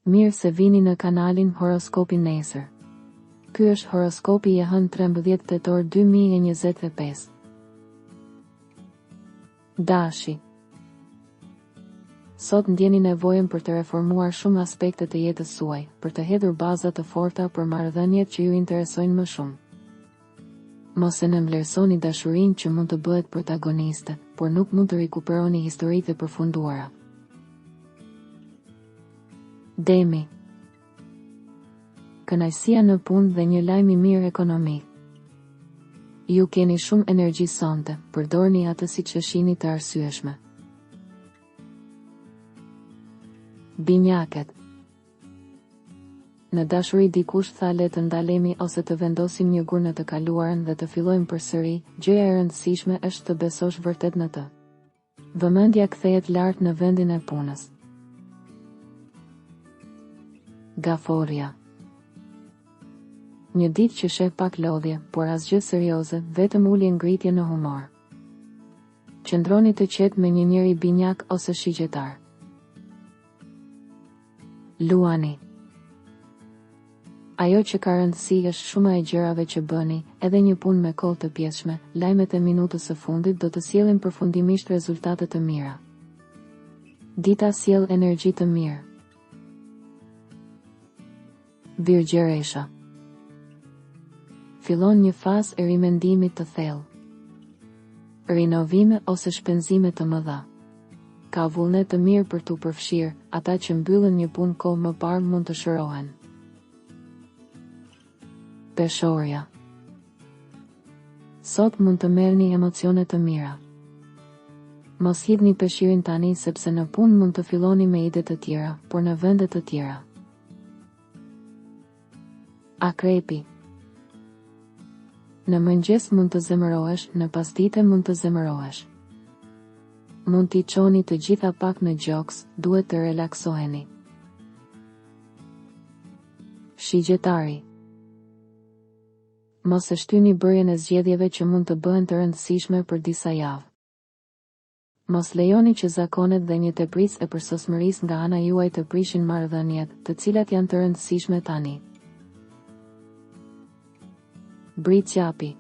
Mirë se vini në kanalin Horoskopi Nesër. Ky është horoskopi i hënë 13 tetor 2025. Dashi. Sot ndjeni nevojën për të reformuar shumë aspekte të jetës suaj, për të hedhur baza të forta për marrëdhëniet që ju interesojnë më shumë. Mos e nënvlerësoni dashurinë që mund të bëhet protagoniste, por nuk mund të rikuperoni historitë e përfunduara. Demi. Kënaqësia në punë dhe një lajm i mirë ekonomik. Ju keni shumë energji sonte, përdorni atë siç e shihni të arsyeshme. Binjakët. Në dashuri dikush tha le të ndalemi ose të vendosim një gur në të kaluarën dhe të fillojmë përsëri, gjëja e rëndësishme është të besosh vërtet në të. Vëmendja kthehet lart në vendin e punës. Gaforia. Një ditë që sheh pak lodhje, por asgjë serioze, vetëm ulje ngritje në humor. Qëndroni të qetë me një njeri binjak ose shigjetar. Luani. Ajo që ka rëndësi është shuma e gjërave që bëni, edhe një punë me kohë të pjesshme, lajmet e minutës së fundit do të sjellin përfundimisht rezultate të mira. Dita sjell energji të mirë. Virgjëresha. Fillon një fazë e rimendimit të thellë. Rinovime ose shpenzime të mëdha. Ka vullnet të mirë për t'u përfshirë, ata që mbyllën një punë kohë më parë mund të shërohen. Peshorja. Sot mund të merrni emocione të mira. Mos hidhni peshirin tani sepse në punë mund të filloni me ide të tjera, por në vende të tjera. Akrepi. Në mëngjes mund të zemërohesh, në pasdite mund të zemërohesh. Mund t'i çoni të gjitha pak në gjoks, duhet të relaksoheni. Shigjetari. Mos e shtyni bërjen e zgjedhjeve që mund të bëhen të rëndësishme për disa javë. Mos lejoni që zakonet dhe një teprisë e përsosmërisë nga ana juaj të prishin marrëdhëniet, të cilat janë të rëndësishme tani. Briqapi.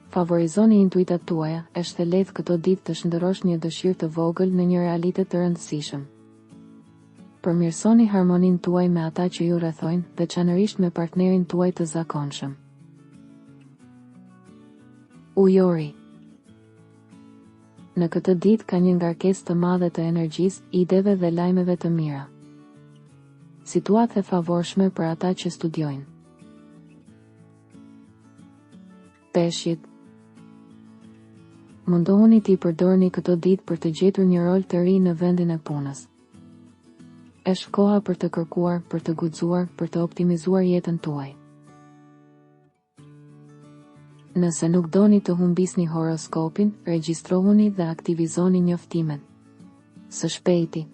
Favorizoni intuitat tuaja, është e lehtë këto ditë të shndërrosh një dëshirë të vogël në një realitet të rëndësishëm. Përmirësoni harmoninë tuaj me ata që ju rrethojnë, veçanërisht me partnerin tuaj të zakonshëm. Ujori. Në këtë ditë ka një ngarkesë të madhe të energjisë, ideve dhe lajmeve të mira. Situatë e favorshme për ata që studiojnë. Peshqit. Mundohuni t'i përdorni këto ditë për të gjetur një rol të ri në vendin e punës. Është koha për të kërkuar, për të guxuar, për të optimizuar jetën tuaj. Nëse nuk doni të humbisni horoskopin, regjistrohuni dhe aktivizoni njoftimet. Së shpejti.